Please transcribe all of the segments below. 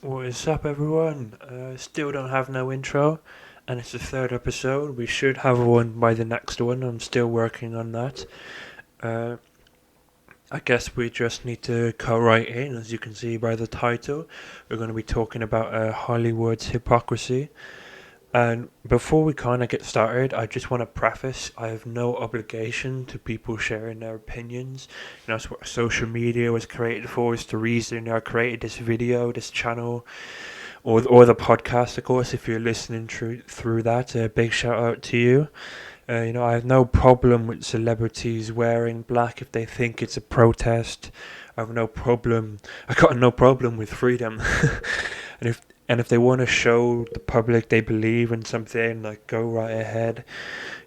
What is up, everyone? Still don't have no intro, and it's the third episode. We should have one by the next one. I'm still working on that. Uh, I guess we just need to cut right in. As you can see by the title, we're going to be talking about Hollywood's hypocrisy. And before we kind of get started, I just want to preface I have no obligation to people sharing their opinions. That's what social media was created for. It's the reason I created this video, this channel, or the podcast, of course. If you're listening through that, a big shout out to you. I have no problem with celebrities wearing black if they think it's a protest. I have no problem. I got no problem with freedom. And if they want to show the public they believe in something, like, go right ahead.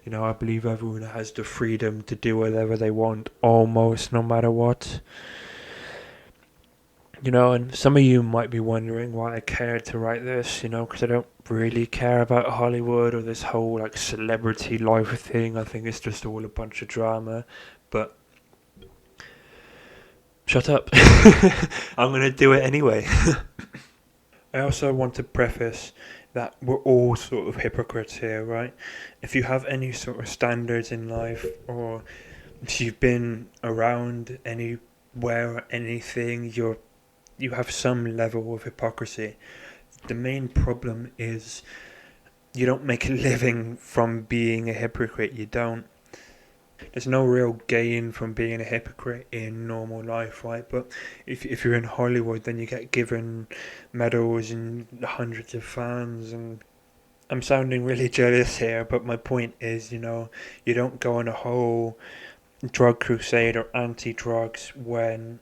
I believe everyone has the freedom to do whatever they want, almost, no matter what. And some of you might be wondering why I cared to write this, because I don't really care about Hollywood or this whole, celebrity life thing. I think it's just all a bunch of drama. But shut up. I'm going to do it anyway. I also want to preface that we're all sort of hypocrites here, right? If you have any sort of standards in life, or if you've been around anywhere or anything, you have some level of hypocrisy. The main problem is you don't make a living from being a hypocrite. You don't. There's no real gain from being a hypocrite in normal life, right? But if you're in Hollywood, then you get given medals and hundreds of fans. And I'm sounding really jealous here, but my point is, you don't go on a whole drug crusade or anti-drugs when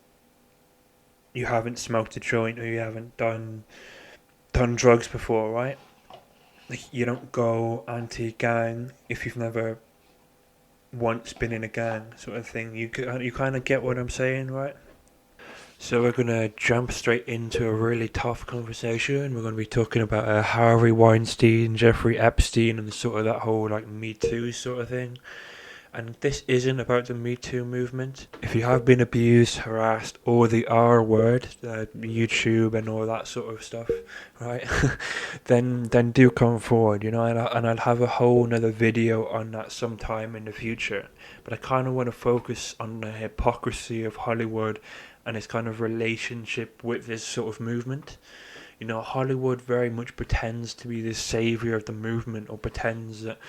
you haven't smoked a joint or you haven't done drugs before, right? You don't go anti-gang if you've never once been in a gang, sort of thing. You kind of get what I'm saying, right? So we're going to jump straight into a really tough conversation. We're going to be talking about Harvey Weinstein, Jeffrey Epstein, and sort of that whole METOO sort of thing. And this isn't about the METOO movement. If you have been abused, harassed, or the R word, YouTube and all that sort of stuff, right? then do come forward, and I'll have a whole another video on that sometime in the future. But I kind of want to focus on the hypocrisy of Hollywood and its kind of relationship with this sort of movement. Hollywood very much pretends to be the savior of the movement, or pretends that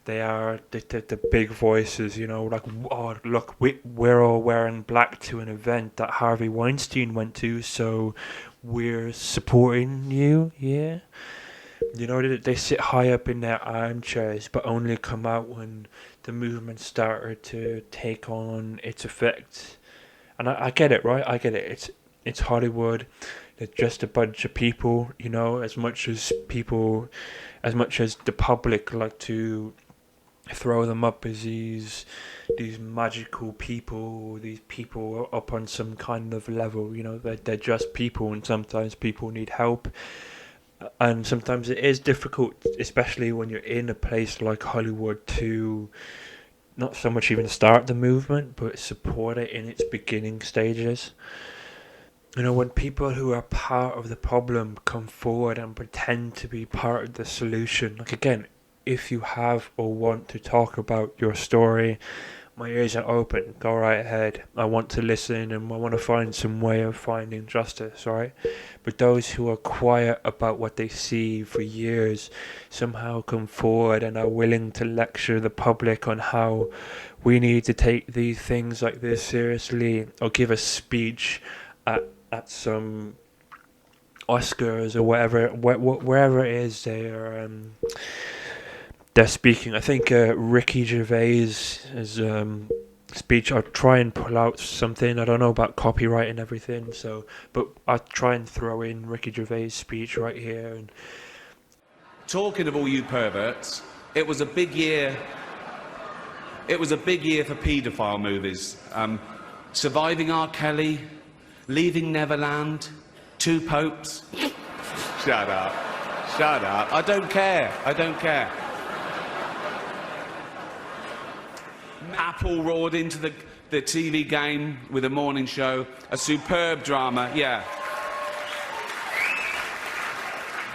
they are the big voices, oh, look, we're all wearing black to an event that Harvey Weinstein went to, so we're supporting you, yeah? They sit high up in their armchairs, but only come out when the movement started to take on its effect. And I get it, right? I get it. It's Hollywood. They're just a bunch of people, as much as the public like to throw them up as these magical people, these people up on some kind of level. They're just people, and sometimes people need help, and sometimes it is difficult, especially when you're in a place like Hollywood, to not so much even start the movement, but support it in its beginning stages. When people who are part of the problem come forward and pretend to be part of the solution, again, if you have or want to talk about your story, my ears are open. Go right ahead. I want to listen, and I want to find some way of finding justice, right? But those who are quiet about what they see for years somehow come forward and are willing to lecture the public on how we need to take these things like this seriously, or give a speech at some Oscars or wherever it is they're speaking. I think Ricky Gervais' speech, I'll try and pull out something. I don't know about copyright and everything, but I'll try and throw in Ricky Gervais' speech right here. And talking of all you perverts, it was a big year. It was a big year for paedophile movies. Surviving R. Kelly, Leaving Neverland, Two Popes. Shut up. I don't care. Apple roared into the TV game with a morning show. A superb drama, yeah.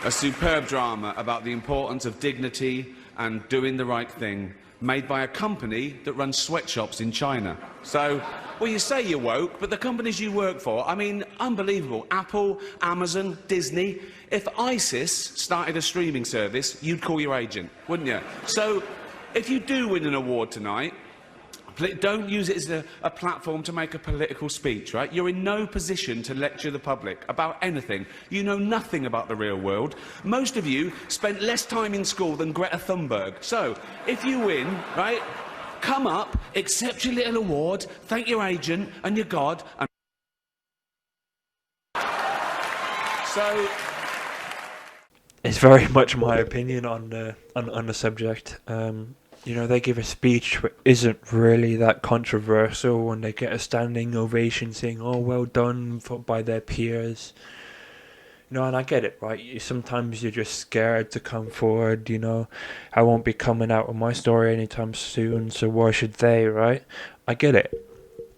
A superb drama about the importance of dignity and doing the right thing, made by a company that runs sweatshops in China. So, well, you say you're woke, but the companies you work for, I mean, unbelievable. Apple, Amazon, Disney. If ISIS started a streaming service, you'd call your agent, wouldn't you? So, if you do win an award tonight, don't use it as a platform to make a political speech, right? You're in no position to lecture the public about anything. You know nothing about the real world. Most of you spent less time in school than Greta Thunberg. So, if you win, right, come up, accept your little award, thank your agent and your God, and so... It's very much my opinion on the subject. You know, they give a speech that isn't really that controversial, and they get a standing ovation saying, "Oh, well done," by their peers. You know, and I get it, right? Sometimes you're just scared to come forward, you know. I won't be coming out with my story anytime soon, so why should they, right? I get it.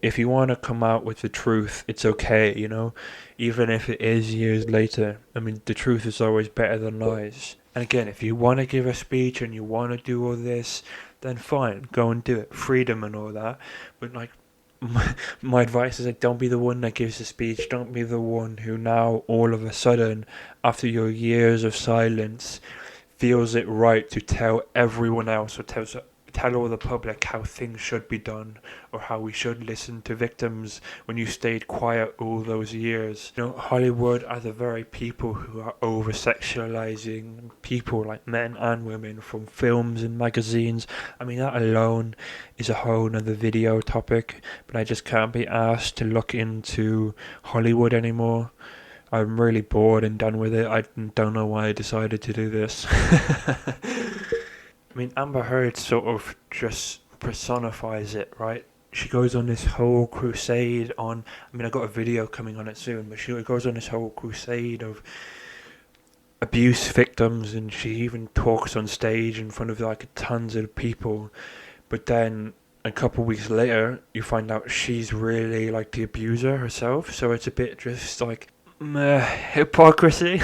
If you want to come out with the truth, it's okay, you know, even if it is years later. I mean, the truth is always better than lies. And again, if you want to give a speech and you want to do all this, then fine, go and do it. Freedom and all that. But like, my advice is like, don't be the one that gives a speech. Don't be the one who now, all of a sudden, after your years of silence, feels it right to tell everyone else or tell all the public how things should be done, or how we should listen to victims when you stayed quiet all those years. You know, Hollywood are the very people who are over-sexualizing people, like men and women, from films and magazines. I mean, that alone is a whole nother video topic, but I just can't be asked to look into Hollywood anymore. I'm really bored and done with it. I don't know why I decided to do this. I mean, Amber Heard sort of just personifies it, right? She goes on this whole crusade on... I mean, I got a video coming on it soon, but she goes on this whole crusade of abuse victims, and she even talks on stage in front of like tons of people. But then a couple of weeks later, you find out she's really like the abuser herself. So it's a bit just like hypocrisy.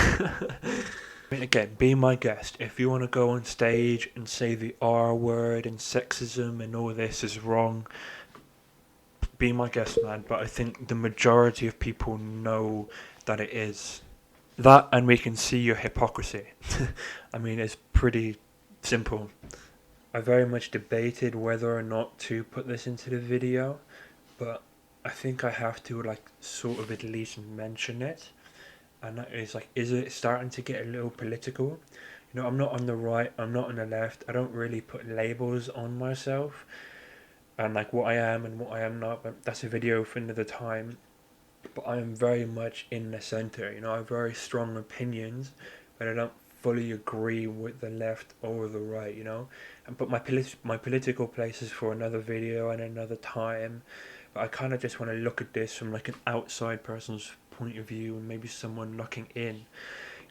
I mean, again, be my guest. If you want to go on stage and say the R word and sexism and all this is wrong, be my guest, man. But I think the majority of people know that it is. That, and we can see your hypocrisy. I mean, it's pretty simple. I very much debated whether or not to put this into the video, but I think I have to, like, sort of at least mention it. And that is like, is it starting to get a little political? You know, I'm not on the right, I'm not on the left. I don't really put labels on myself and like what I am and what I am not. But that's a video for another time. But I am very much in the center. You know, I have very strong opinions, but I don't fully agree with the left or the right. You know, but my political place is for another video and another time. But I kind of just want to look at this from like an outside person's point of view, and maybe someone looking in.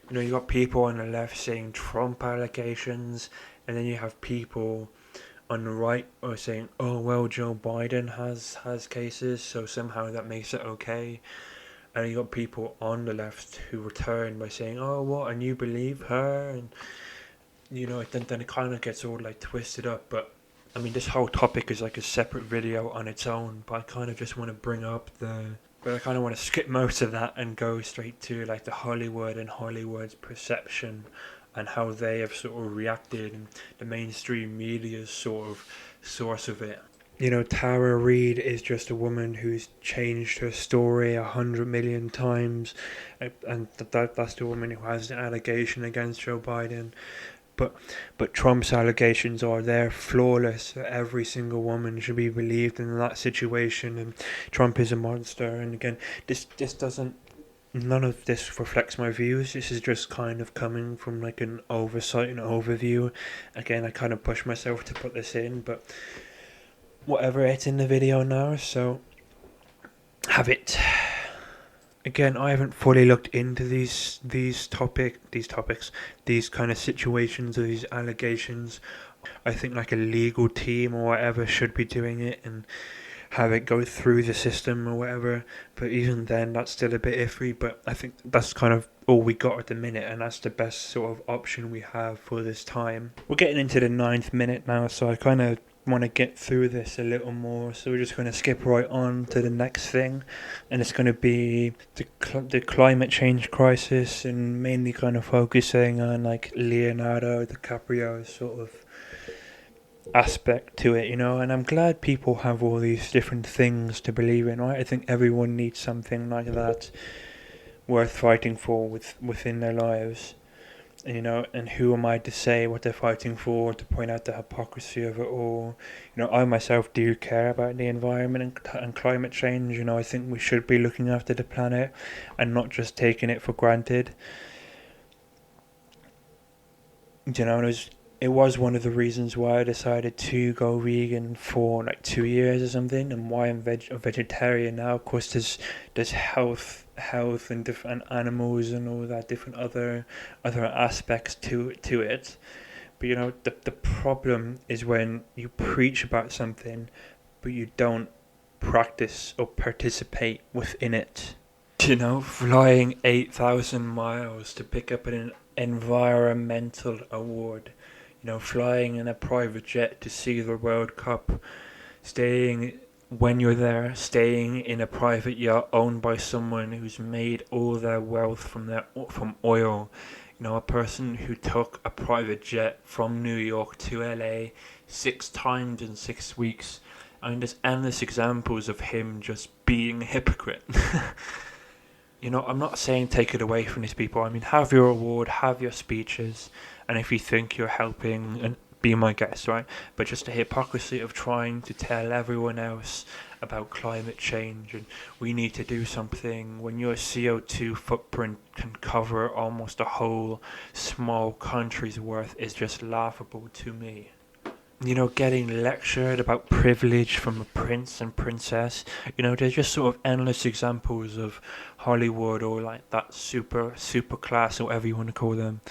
You know, you got people on the left saying Trump allegations, and then you have people on the right are saying, oh well, Joe Biden has cases, so somehow that makes it okay. And you got people on the left who return by saying, oh what, and you believe her? And you know, then it kind of gets all like twisted up. But I mean, this whole topic is like a separate video on its own, but I kind of just want to bring up but I kind of want to skip most of that and go straight to like the Hollywood and Hollywood's perception and how they have sort of reacted, and the mainstream media's sort of source of it. You know, Tara Reid is just a woman who's changed her story 100 million times, and that's the woman who has the allegation against Joe Biden. But Trump's allegations are they're flawless. Every single woman should be believed in that situation, and Trump is a monster. And again, this doesn't, none of this reflects my views. This is just kind of coming from like an oversight and overview. Again, I kind of push myself to put this in, but whatever, it's in the video now, so have it. Again, I haven't fully looked into these topics, these kind of situations or these allegations. I think like a legal team or whatever should be doing it and have it go through the system or whatever. But even then, that's still a bit iffy. But I think that's kind of all we got at the minute, and that's the best sort of option we have for this time. We're getting into the 9th minute now, so I kind of want to get through this a little more, so we're just going to skip right on to the next thing, and it's going to be the climate change crisis, and mainly kind of focusing on like Leonardo DiCaprio's sort of aspect to it, and I'm glad people have all these different things to believe in, right? I think everyone needs something like that worth fighting for within their lives. And who am I to say what they're fighting for, to point out the hypocrisy of it all? I myself do care about the environment and climate change. I think we should be looking after the planet and not just taking it for granted. It was one of the reasons why I decided to go vegan for like 2 years or something, and why I'm a vegetarian now. Of course, there's health and different animals and all that different other aspects to it. But the problem is when you preach about something, but you don't practice or participate within it. Flying 8,000 miles to pick up an environmental award. Flying in a private jet to see the World Cup, when you're there, staying in a private yacht owned by someone who's made all their wealth from oil. A person who took a private jet from New York to LA 6 times in 6 weeks. There's endless examples of him just being a hypocrite. I'm not saying take it away from these people. Have your award, have your speeches, and if you think you're helping, and be my guest, right? But just the hypocrisy of trying to tell everyone else about climate change and we need to do something when your CO2 footprint can cover almost a whole small country's worth is just laughable to me. Getting lectured about privilege from a prince and princess. There's just sort of endless examples of Hollywood, or like that super class, or whatever you want to call them,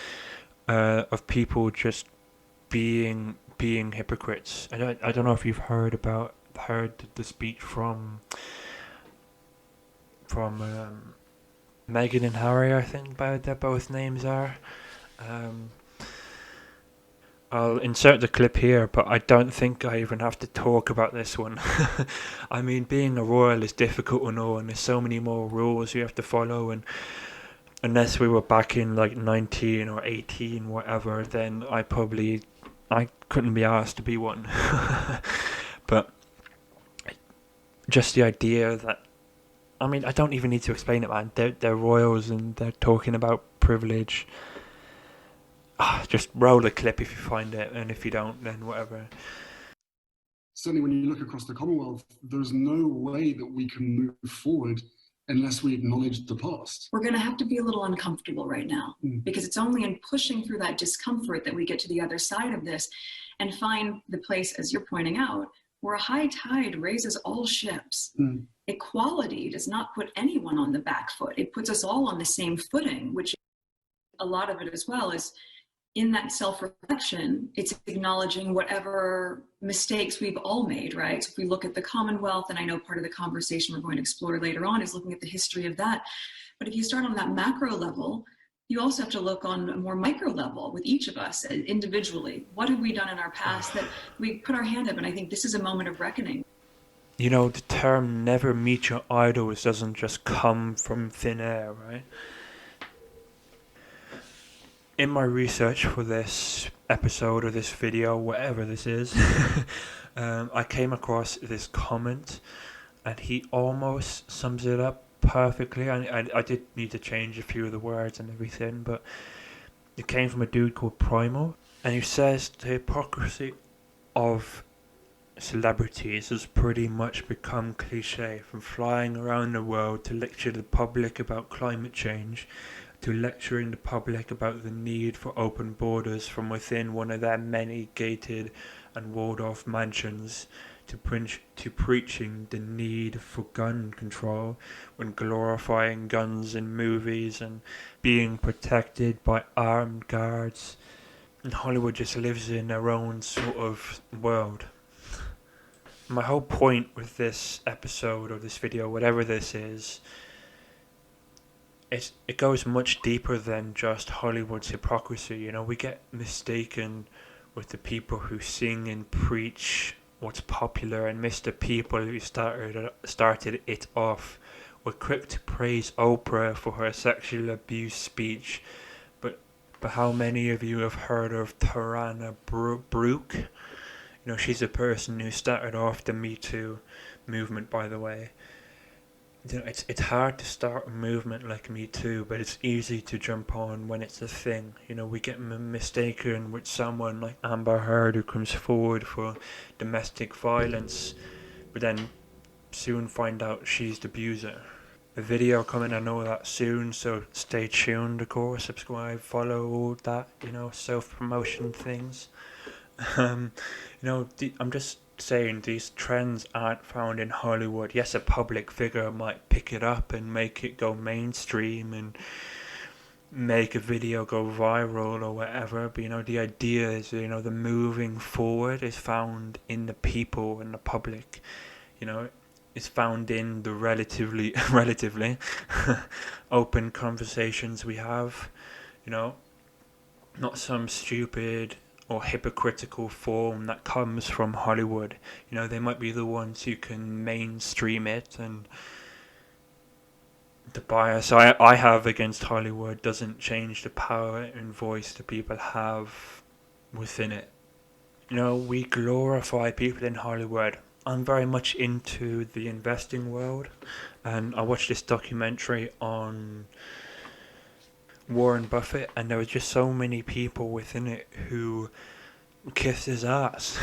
of people just being hypocrites. I don't know if you've heard the speech from Meghan and Harry, I think their both names are. I'll insert the clip here, but I don't think I even have to talk about this one. Being a royal is difficult and all, and there's so many more rules you have to follow, and unless we were back in like 19 or 18, whatever, then I couldn't be asked to be one. But just the idea that, I don't even need to explain it, man. They're royals and they're talking about privilege. Just roll the clip if you find it, and if you don't, then whatever. Certainly when you look across the Commonwealth, there's no way that we can move forward unless we acknowledge the past. We're going to have to be a little uncomfortable right now, because it's only in pushing through that discomfort that we get to the other side of this and find the place, as you're pointing out, where a high tide raises all ships. Equality does not put anyone on the back foot. It puts us all on the same footing, which a lot of it as well is in that self-reflection. It's acknowledging whatever mistakes we've all made, right? So if we look at the Commonwealth, and I know part of the conversation we're going to explore later on is looking at the history of that. But if you start on that macro level, you also have to look on a more micro level with each of us individually. What have we done in our past that we put our hand up? And I think this is a moment of reckoning. The term never meet your idols doesn't just come from thin air, right? In my research for this episode or this video, whatever this is, I came across this comment, and he almost sums it up perfectly. I did need to change a few of the words and everything, but it came from a dude called Primal, and he says the hypocrisy of celebrities has pretty much become cliche, from flying around the world to lecture the public about climate change, to lecturing the public about the need for open borders from within one of their many gated and walled-off mansions, to preaching the need for gun control when glorifying guns in movies and being protected by armed guards. And Hollywood just lives in their own sort of world. My whole point with this episode or this video, whatever this is it goes much deeper than just Hollywood's hypocrisy. You know, we get mistaken with the people who sing and preach what's popular and miss the people who started it off. We're quick to praise Oprah for her sexual abuse speech, but how many of you have heard of Tarana Brooke? You know, she's a person who started off the METOO movement, by the way. You know, it's hard to start a movement like Me Too, but it's easy to jump on when it's a thing. You know, we get mistaken with someone like Amber Heard who comes forward for domestic violence, but then soon find out she's the abuser. A video coming, I know that soon, so stay tuned, of course, subscribe, follow, all that, you know, self-promotion things. You know, I'm just saying these trends aren't found in Hollywood. Yes, a public figure might pick it up and make it go mainstream and make a video go viral or whatever, but you know, the idea is, you know, the moving forward is found in the people and the public. You know, it's found in the relatively open conversations we have, you know, not some stupid or hypocritical form that comes from Hollywood. You know, they might be the ones who can mainstream it, and the bias I have against Hollywood doesn't change the power and voice that people have within it. You know, we glorify people in Hollywood. I'm very much into the investing world, and I watched this documentary on Warren Buffett, and there was just so many people within it who kissed his ass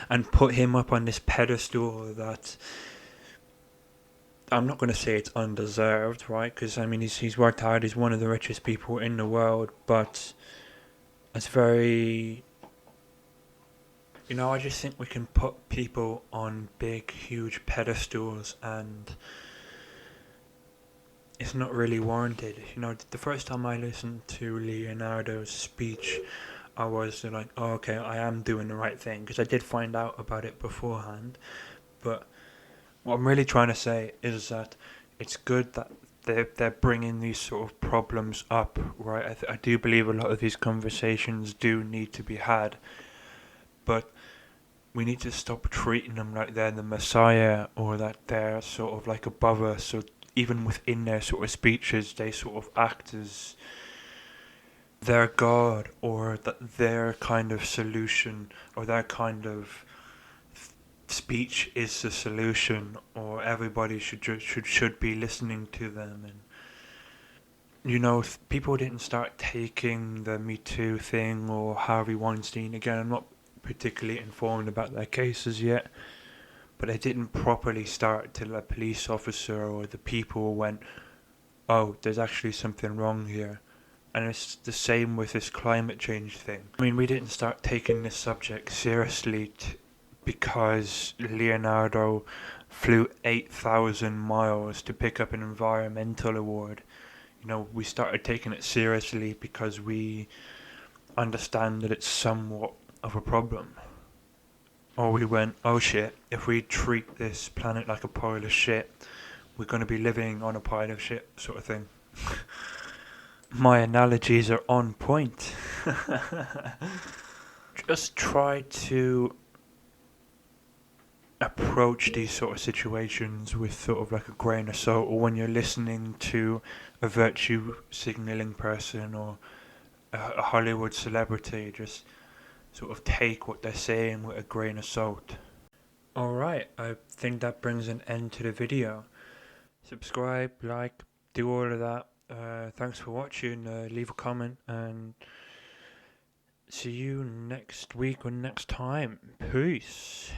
and put him up on this pedestal that I'm not going to say it's undeserved, right? Because I mean, he's worked hard. He's one of the richest people in the world, but it's very, you know, I just think we can put people on big, huge pedestals, and it's not really warranted. You know, the first time I listened to Leonardo's speech, I was like, oh, okay, I am doing the right thing, because I did find out about it beforehand. But what I'm really trying to say is that it's good that they're bringing these sort of problems up, right? I do believe a lot of these conversations do need to be had, but we need to stop treating them like they're the Messiah, or that they're sort of like above us. So even within their sort of speeches, they sort of act as their God, or that their kind of solution, or their kind of speech is the solution, or everybody should be listening to them. And you know, people didn't start taking the Me Too thing or Harvey Weinstein. Again, I'm not particularly informed about their cases yet, but they didn't properly start till a police officer or the people went, oh, there's actually something wrong here. And it's the same with this climate change thing. I mean, we didn't start taking this subject seriously because Leonardo flew 8,000 miles to pick up an environmental award. You know, we started taking it seriously because we understand that it's somewhat of a problem. Or we went, oh shit, if we treat this planet like a pile of shit, we're going to be living on a pile of shit, sort of thing. My analogies are on point. Just try to approach these sort of situations with sort of like a grain of salt, or when you're listening to a virtue signaling person or a Hollywood celebrity, just sort of take what they're saying with a grain of salt. Alright, I think that brings an end to the video. Subscribe, like, do all of that. Thanks for watching, leave a comment, and see you next week or next time. Peace.